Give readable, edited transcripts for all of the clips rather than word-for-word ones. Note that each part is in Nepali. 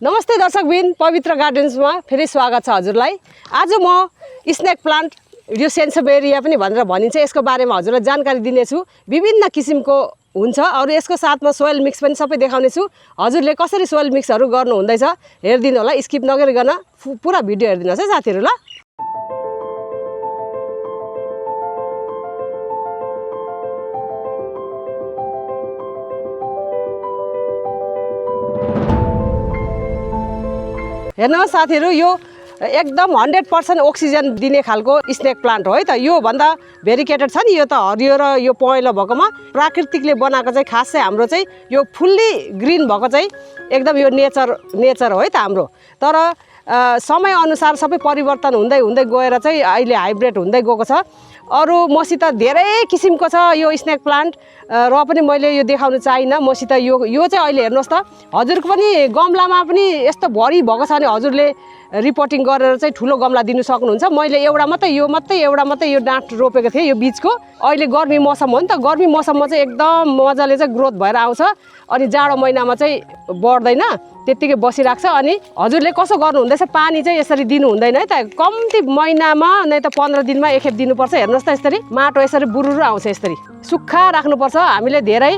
नमस्ते दर्शकबिन, पवित्र गार्डन्समा फेरि स्वागत छ हजुरलाई। आज म स्नेक प्लान्ट यो सेन्सेबेरिया पनि भनेर भनिन्छ, यसको बारेमा हजुरलाई जानकारी दिनेछु। विभिन्न किसिमको हुन्छ, अरू यसको साथमा सोइल मिक्स पनि सबै देखाउनेछु। हजुरले कसरी सोइल मिक्सहरू गर्नु हुँदैछ हेरिदिनु होला, स्किप नगरिकन पुरा भिडियो हेरिदिनुहोस् है साथीहरू ल। हेर्नुहोस् साथीहरू, यो एकदम 100% अक्सिजन दिने खालको स्नेक प्लान्ट हो है त। यो भन्दा भेरिकेटेड छ नि, यो त हरियो र यो पहेँलो भएकोमा प्राकृतिकले बनाएको चाहिँ खास चाहिँ हाम्रो चाहिँ यो फुल्ली ग्रिन भएको चाहिँ एकदम यो नेचर हो है त हाम्रो। तर समय अनुसार सबै परिवर्तन हुँदै हुँदै गएर चाहिँ अहिले हाइब्रिड हुँदै गएको छ। अरू मसित धेरै किसिमको छ यो स्नेक प्लान्ट, र पनि मैले यो देखाउन चाहिनँ। मसित यो चाहिँ अहिले हेर्नुहोस् त, हजुरको पनि गमलामा पनि यस्तो भरि भएको छ भने हजुरले रिपोर्टिङ गरेर चाहिँ ठुलो गमला दिनु सक्नुहुन्छ। मैले एउटा मात्रै यो डाँठ रोपेको थिएँ यो बिचको। अहिले गर्मी मौसम हो नि त, गर्मी मौसममा चाहिँ एकदम मजाले चाहिँ ग्रोथ भएर आउँछ, अनि जाडो महिनामा चाहिँ बढ्दैन, त्यत्तिकै बसिरहेको छ। अनि हजुरले कसो गर्नु हुँदैछ, पानी चाहिँ यसरी दिनु हुँदैन है त। कम्ती महिनामा नै त 15 दिनमा एकखेप दिनुपर्छ। हेर्नुहोस् त, यसरी माटो यसरी बुरुरु आउँछ, यसरी सुक्खा राख्नुपर्छ। हामीले धेरै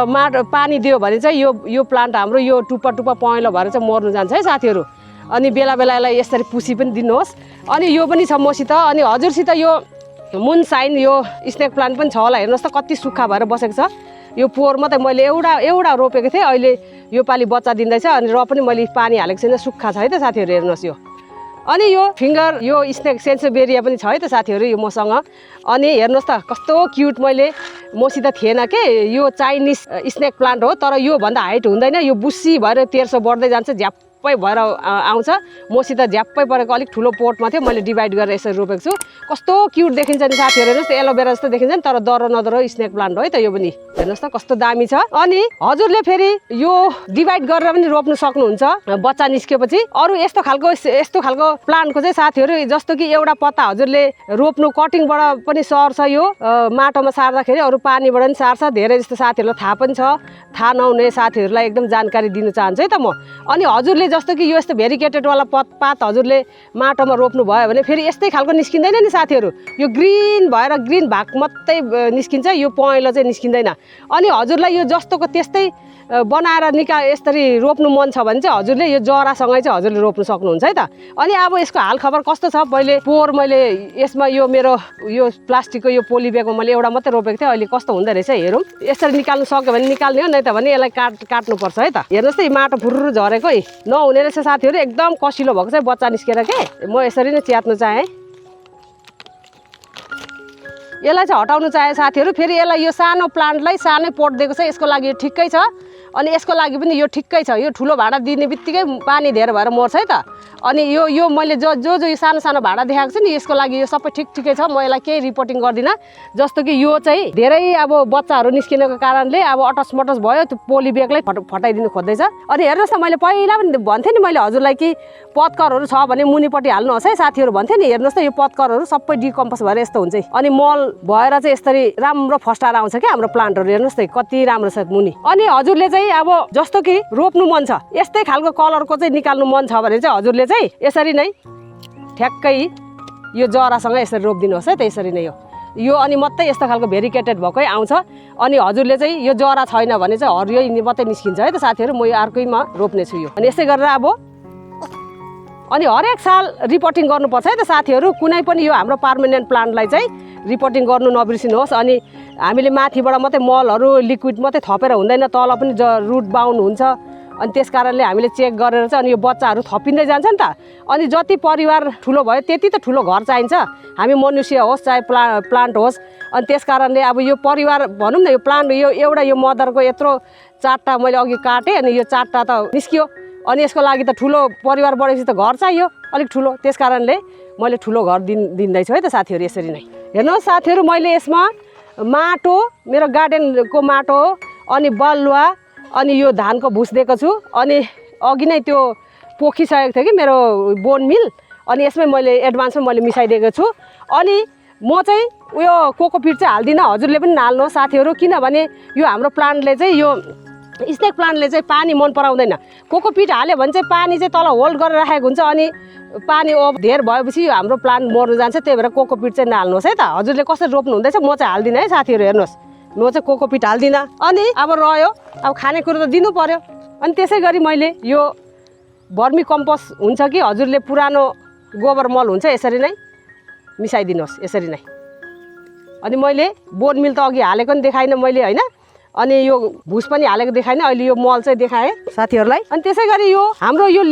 माटो पानी दियो भने चाहिँ यो प्लान्ट हाम्रो यो टुप्पा पहेँलो भएर चाहिँ मर्नु जान्छ है साथीहरू। अनि बेला बेला यसलाई यसरी पुसी पनि दिनुहोस्। अनि यो पनि छ मसित, अनि हजुरसित यो मुन साइन यो स्नेक प्लान्ट पनि छ होला। हेर्नुहोस् त कति सुक्खा भएर बसेको छ। यो पोहोर मात्रै मैले एउटा रोपेको थिएँ, अहिले यो पालि बच्चा दिँदैछ। अनि र पनि मैले पानी हालेको छैन, सुक्खा छ है त साथीहरू। हेर्नुहोस् यो, अनि यो फिङ्गर यो स्नेक सेन्सेबेरिया पनि छ है त साथीहरू यो मसँग। अनि हेर्नुहोस् त कस्तो क्युट, मसित थिएन के, यो चाइनिज स्नेक प्लान्ट हो, तर यो भन्दा हाइट हुँदैन। यो बुस्सी भएर 1300 बढ्दै जान्छ, झ्याप्पै भएर आउँछ। मसित झ्याप्पै परेको अलिक ठुलो पोटमा थियो, मैले डिभाइड गरेर यसरी रोपेको छु। कस्तो क्युट देखिन्छ नि साथीहरू। हेर्नुहोस् त, एलोभेरा जस्तो देखिन्छ नि, तर दरो स्नेक प्लान्ट हो है त यो पनि। हेर्नुहोस् त कस्तो दामी छ। अनि हजुरले फेरि यो डिभाइड गरेर पनि रोप्नु सक्नुहुन्छ बच्चा निस्केपछि। अरू यस्तो खालको प्लान्टको चाहिँ साथीहरू, जस्तो कि एउटा पत्ता हजुरले रोप्नु कटिङबाट पनि सर्छ, यो माटोमा सार्दाखेरि अरू पानीबाट पनि सार्छ। धेरै जस्तो साथीहरूलाई थाहा पनि छ, थाहा नहुने साथीहरूलाई एकदम जानकारी दिन चाहन्छु है त म। अनि हजुरले जस्तो कि यो यस्तो भेरिकेटेडवाला पात हजुरले माटोमा रोप्नु भयो भने फेरि यस्तै खालको निस्किँदैन नि साथीहरू। यो ग्रिन भएर ग्रिन भाग मात्रै निस्किन्छ, यो पहेँलो चाहिँ निस्किँदैन। अनि हजुरलाई यो जस्तोको त्यस्तै बनाएर यसरी रोप्नु मन छ भने चाहिँ हजुरले यो जरासँगै चाहिँ हजुरले रोप्नु सक्नुहुन्छ है त। अनि अब यसको हालखबर कस्तो छ, पोहोर मैले यसमा यो मेरो यो प्लास्टिकको यो पोली ब्यागमा मैले एउटा मात्रै रोपेको थिएँ। अहिले कस्तो हुँदो रहेछ हेरौँ। यसरी निकाल्नु सक्यो भने निकाल्ने हो, नै त भने यसलाई काट्नुपर्छ है त। हेर्नुहोस् त, यो माटो फुरुरु झरेको है, नहुने रहेछ साथीहरू। एकदम कसिलो भएको चाहिँ बच्चा निस्केर के, म यसरी नै च्यात्नु चाहेँ। यसलाई चाहिँ हटाउनु चाहे साथीहरू। फेरि यसलाई यो सानो प्लान्टलाई सानै पोट दिएको छ, यसको लागि यो ठिक्कै छ। अनि यसको लागि पनि यो ठिक्कै छ। यो ठुलो भाँडा दिने बित्तिकै पानी धेरै भएर मर्छ है त। अनि यो मैले जो यो सानो भाँडा देखाएको छु नि, यसको लागि यो सबै ठिकै छ। म यसलाई केही रिपोर्टिङ गर्दिनँ। जस्तो कि यो चाहिँ धेरै अब बच्चाहरू निस्किनको कारणले अब अटसमटस भयो, त्यो पोली ब्यागलाई फटाइदिनु खोज्दैछ। अनि हेर्नुहोस् त, मैले पहिला पनि भन्थेँ नि मैले हजुरलाई कि पत्करहरू छ भने मुनिपट्टि हाल्नुहोस् है साथीहरू भन्थेँ नि। हेर्नुहोस् त, यो पत्करहरू सबै डिकम्पोज भएर यस्तो हुन्छ, अनि मल भएर चाहिँ यसरी राम्रो फस्टाएर आउँछ क्या हाम्रो प्लान्टहरू। हेर्नुहोस् त कति राम्रो छ मुनि। अनि हजुरले चाहिँ अब जस्तो कि रोप्नु मन छ, यस्तै खालको कलरको चाहिँ निकाल्नु मन छ भने चाहिँ हजुरले चाहिँ यसरी नै ठ्याक्कै यो जरासँग यसरी रोपिदिनुहोस् है त। यसरी नै यो अनि मात्रै यस्तो खालको भेरिकेटेड भएकै आउँछ। अनि हजुरले चाहिँ यो जरा छैन भने चाहिँ हरियो मात्रै निस्किन्छ है त साथीहरू। म यो अर्कैमा रोप्ने छु यो। अनि यसै गरेर अब अनि हरेक साल रिपोर्टिङ गर्नुपर्छ है त साथीहरू। कुनै पनि यो हाम्रो पर्मानेन्ट प्लान्टलाई चाहिँ रिपोर्टिङ गर्नु नबिर्सिनुहोस्। अनि हामीले माथिबाट मात्रै मलहरू लिक्विड मात्रै थपेर हुँदैन, तल पनि रुट बाउन्ड हुन्छ। अनि त्यस कारणले हामीले चेक गरेर चाहिँ अनि यो बच्चाहरू थपिँदै जान्छ नि त। अनि जति परिवार ठुलो भयो त्यति त ठुलो घर चाहिन्छ, हामी मनुष्य होस् चाहे प्लान्ट होस्। अनि त्यस कारणले अब यो परिवार भनौँ न, यो प्लान्ट यो एउटा यो मदरको यत्रो 4टा मैले अघि काटेँ, अनि यो 4टा त निस्कियो। अनि यसको लागि त ठुलो परिवार बढेपछि त घर चाहियो अलिक ठुलो, त्यस कारणले मैले ठुलो घर दिँदैछु है त साथीहरू। यसरी नै हेर्नुहोस् साथीहरू, मैले यसमा माटो मेरो गार्डनको माटो, अनि बलुवा, अनि यो धानको भुस दिएको छु। अनि अघि नै त्यो पोखिसकेको थियो कि मेरो बोन मिल, अनि यसमै मैले एडभान्समा मैले मिसाइदिएको छु। अनि म चाहिँ उयो कोकोपिट चाहिँ हाल्दिनँ, हजुरले पनि हाल्नुहोस् साथीहरू। किनभने यो हाम्रो प्लान्टले चाहिँ यो स्नेक प्लान्टले चाहिँ पानी मन पराउँदैन। कोकोपिट हाल्यो भने चाहिँ पानी चाहिँ तल होल्ड गरेर राखेको हुन्छ अनि पानी धेर भएपछि हाम्रो प्लान्ट मर्नु जान्छ। त्यही भएर कोकोपिट चाहिँ नहाल्नुहोस् है त। हजुरले कसरी रोप्नु हुँदैछ म चाहिँ हाल्दिनँ है साथीहरू, हेर्नुहोस् म चाहिँ कोकोपिट हाल्दिनँ। अनि अब रह्यो अब खानेकुरो त दिनु पर्यो। अनि त्यसै गरी मैले यो वर्मी कम्पोस्ट हुन्छ कि हजुरले पुरानो गोबर मल हुन्छ यसरी नै मिसाइदिनुहोस् यसरी नै। अनि मैले बोन मिल त अघि हालेको नि देखाइनँ मैले होइन, अनि यो भुस पनि हालेको देखाइनँ, अहिले यो मल चाहिँ देखाएँ साथीहरूलाई। अनि त्यसै गरी यो हाम्रो यो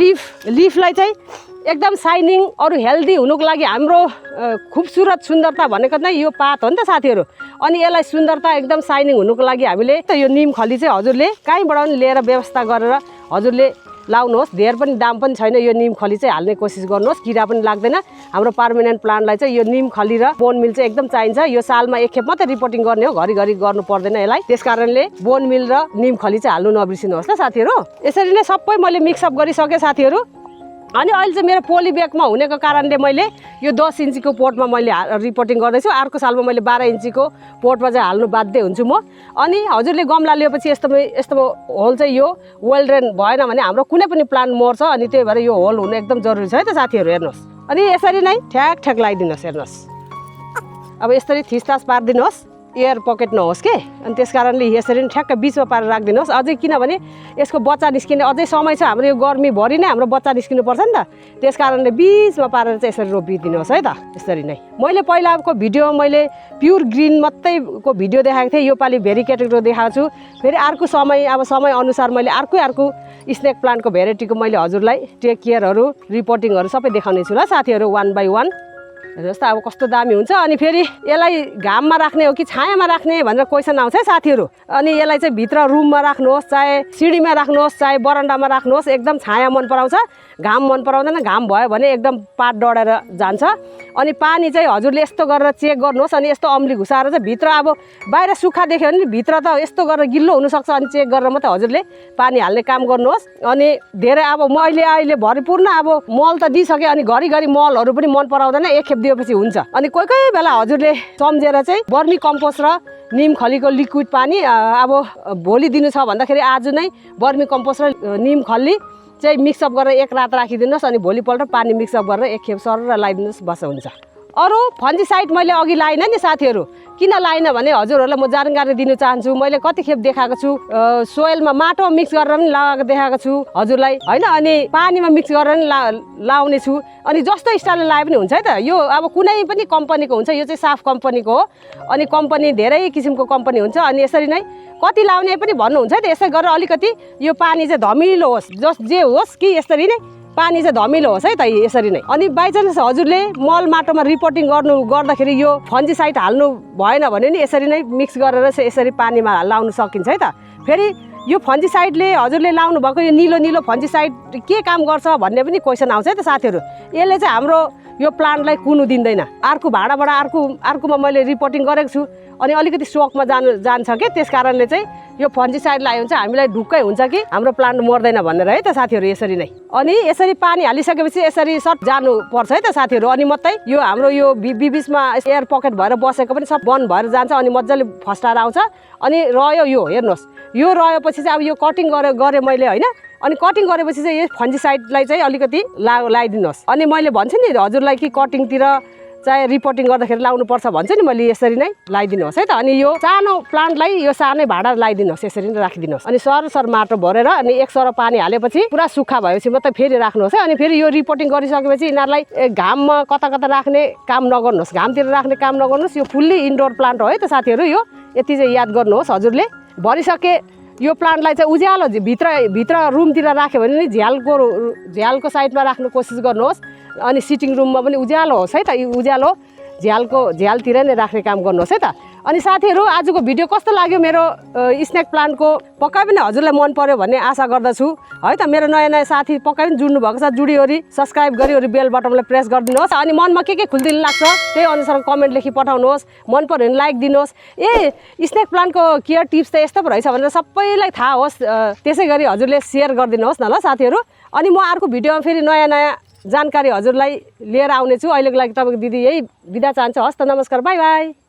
लिफलाई चाहिँ एकदम साइनिङ अरू हेल्दी हुनुको लागि हाम्रो खुबसुरत सुन्दरता भनेको नै यो पात हो नि त साथीहरू। अनि यसलाई सुन्दरता एकदम साइनिङ हुनुको लागि हामीले त यो निम खली चाहिँ हजुरले कहीँबाट पनि लिएर व्यवस्था गरेर हजुरले लाउनुहोस्। धेर पनि दाम पनि छैन, यो निम खली चाहिँ हाल्ने कोसिस गर्नुहोस्, किरा पनि लाग्दैन। हाम्रो पर्मानेन्ट प्लान्टलाई चाहिँ यो निम खली र बोन मिल चाहिँ एकदम चाहिन्छ। यो सालमा एक खेप मात्रै रिपोर्टिङ गर्ने हो, घरिघरि गर्नु पर्दैन यसलाई। त्यस कारणले बोन मिल र निम खली चाहिँ हाल्नु नबिर्सिनुहोस् ल साथीहरू। यसरी नै सबै मैले मिक्सअप गरिसकेँ साथीहरू। अनि अहिले चाहिँ मेरो पोली ब्यागमा हुनेको कारणले मैले यो 10 इन्चीको पोटमा मैले रिपोर्टिङ गर्दैछु। अर्को सालमा मैले 12 इन्चीको पोटमा चाहिँ हाल्नु बाध्य हुन्छु म। अनि हजुरले गमला लिएपछि यस्तो होल चाहिँ यो वेल ड्रेन भएन भने हाम्रो कुनै पनि प्लान्ट मर्छ। अनि त्यही भएर यो होल हुनु एकदम जरुरी छ है त साथीहरू, हेर्नुहोस्। अनि यसरी नै ठ्याक ठ्याक लगाइदिनुहोस्, हेर्नुहोस्। अब यसरी थिचताच पारिदिनुहोस्, एयर पकेट नहोस् के। अनि त्यस कारणले यसरी नै ठ्याक्क बिचमा पारेर राखिदिनुहोस्। अझै किनभने यसको बच्चा निस्किने अझै समय छ, हाम्रो यो गर्मीभरि नै हाम्रो बच्चा निस्किनुपर्छ नि त। त्यस कारणले बिचमा पारेर चाहिँ यसरी रोपिदिनुहोस् है त, यसरी नै। मैले पहिलाको भिडियोमा मैले प्युर ग्रिन मात्रैको भिडियो देखाएको थिएँ, योपालि भेरिकेटेडको देखाएको छु। फेरि अर्को समय अब समयअनुसार मैले अर्को स्नेक प्लान्टको भेराइटीको मैले हजुरलाई टेक केयरहरू रिपोर्टिङहरू सबै देखाउने छु ल साथीहरू, 1 by 1। जस्तो अब कस्तो दामी हुन्छ। अनि फेरि यसलाई घाममा राख्ने हो कि छायामा राख्ने भनेर क्वेसन आउँछ है साथीहरू। अनि यसलाई चाहिँ भित्र रुममा राख्नुहोस्, चाहे सिँढीमा राख्नुहोस्, चाहे बरन्डामा राख्नुहोस्, एकदम छाया मन पराउँछ, घाम मन पराउँदैन। घाम भयो भने एकदम पात डढेर जान्छ। अनि पानी चाहिँ हजुरले यस्तो गरेर चेक गर्नुहोस्। अनि यस्तो अम्ली घुसाएर चाहिँ भित्र अब बाहिर सुक्खा देख्यो भने भित्र त यस्तो गरेर गिल्लो हुनसक्छ। अनि चेक गरेर मात्रै हजुरले पानी हाल्ने काम गर्नुहोस्। अनि धेरै अब मैले अहिले भरिपूर्ण अब मल त दिइसकेँ, अनि घरिघरि मलहरू पनि मन पराउँदैन, एक खेप दिएपछि हुन्छ। अनि कोही कोही बेला हजुरले सम्झेर चाहिँ वर्मी कम्पोस्ट र निम खलीको लिक्विड पानी अब भोलि दिनु छ भन्दाखेरि आज नै वर्मी कम्पोस्ट र निम खली चाहिँ मिक्सअप गरेर एक रात राखिदिनुहोस्। अनि भोलिपल्ट पानी मिक्सअप गरेर एक खेप सरेर लगाइदिनुहोस्, बस हुन्छ। अरू फन्जिसाइड मैले अघि लाइनँ नि साथीहरू, किन लाइनँ भने हजुरहरूलाई म जानकारी दिन चाहन्छु। मैले कति खेप देखाएको छु, सोइलमा माटो मिक्स गरेर पनि लगाएको देखाएको छु हजुरलाई होइन, अनि पानीमा मिक्स गरेर पनि लाउने छु। अनि जस्तो स्टाइलले लाए पनि हुन्छ है त। यो अब कुनै पनि कम्पनीको हुन्छ, यो चाहिँ साफ कम्पनीको हो। अनि कम्पनी धेरै किसिमको कम्पनी हुन्छ। अनि यसरी नै कति लाउने पनि भन्नुहुन्छ है त। यसै गरेर अलिकति यो पानी चाहिँ धमिलो होस्, जे होस् कि यसरी नै पानी चाहिँ धमिलो होस् है त, यसरी नै। अनि बाइचान्स हजुरले मल माटोमा रिपोर्टिङ गर्दाखेरि यो फन्जिसाइड हाल्नु भएन भने नि यसरी नै मिक्स गरेर चाहिँ यसरी पानीमा लाउनु सकिन्छ है त। फेरि यो फन्जिसाइडले हजुरले लाउनु भएको यो निलो फन्जिसाइड के काम गर्छ भन्ने पनि क्वेसन आउँछ है त साथीहरू। यसले चाहिँ हाम्रो यो प्लान्टलाई कुनु दिँदैन। अर्को भाँडाबाट अर्कोमा मैले रिपोर्टिङ गरेको छु, अनि अलिकति सोकमा जान्छ कि, त्यस कारणले चाहिँ यो फन्जिसाइड लगायो भने चाहिँ हामीलाई ढुक्कै हुन्छ कि हाम्रो प्लान्ट मर्दैन भनेर है त साथीहरू, यसरी नै। अनि यसरी पानी हालिसकेपछि यसरी सर्ट जानुपर्छ है त साथीहरू। अनि मात्रै यो हाम्रो यो बिचमा एयर पकेट भएर बसेको पनि सब बन्द भएर जान्छ। अनि मजाले फस्टाएर आउँछ। अनि रह्यो यो हेर्नुहोस्, यो रहेपछि चाहिँ अब यो कटिङ गरेँ मैले होइन। अनि कटिङ गरेपछि चाहिँ यो फन्जिसाइडलाई चाहिँ अलिकति लगाइदिनुहोस्। अनि मैले भन्छु नि हजुरलाई कि कटिङतिर चाहे रिपोर्टिङ गर्दाखेरि लाउनुपर्छ भन्छु नि मैले, यसरी नै लगाइदिनुहोस् है त। अनि यो सानो प्लान्टलाई यो सानै भाँडा लगाइदिनुहोस्, यसरी नै राखिदिनुहोस्। अनि सर माटो भरेर अनि एक सर पानी हालेपछि पुरा सुक्खा भएपछि मात्रै फेरि राख्नुहोस् है। अनि फेरि यो रिपोर्टिङ गरिसकेपछि यिनीहरूलाई घाममा कता राख्ने काम नगर्नुहोस्, घामतिर राख्ने काम नगर्नुहोस्। यो फुल्ली इन्डोर प्लान्ट हो है त साथीहरू। यो यति चाहिँ याद गर्नुहोस् हजुरले। भरिसके यो प्लान्टलाई चाहिँ उज्यालो भित्र रुमतिर राख्यो भने नि झ्यालको साइडमा राख्नु कोसिस गर्नुहोस्। अनि सिटिङ रुममा पनि उज्यालो होस् है त, यो उज्यालो झ्यालतिर नै राख्ने काम गर्नुहोस् है त। अनि साथीहरू आजको भिडियो कस्तो लाग्यो मेरो स्नेक प्लान्टको, पक्कै पनि हजुरलाई मन पर्यो भन्ने आशा गर्दछु है त। मेरो नयाँ साथी पक्कै पनि जुड्नु भएको छ, जुडिवरी सब्सक्राइब गरिवरी बेल बटनलाई प्रेस गरिदिनुहोस्। अनि मनमा के खुल्दिन लाग्छ त्यही अनुसार कमेन्ट लेखी पठाउनुहोस्, मन पर्यो भने लाइक दिनुहोस्। स्नेक प्लान्टको केयर टिप्स त यस्तो पो रहेछ भनेर सबैलाई थाहा होस्, त्यसै गरी हजुरले सेयर गरिदिनुहोस् न ल साथीहरू। अनि म अर्को भिडियोमा फेरि नयाँ जानकारी हजुरलाई लिएर आउनेछु। अहिलेको लागि तपाईँको दिदी यही बिदा चाहन्छु। हस् त, नमस्कार, बाई बाई।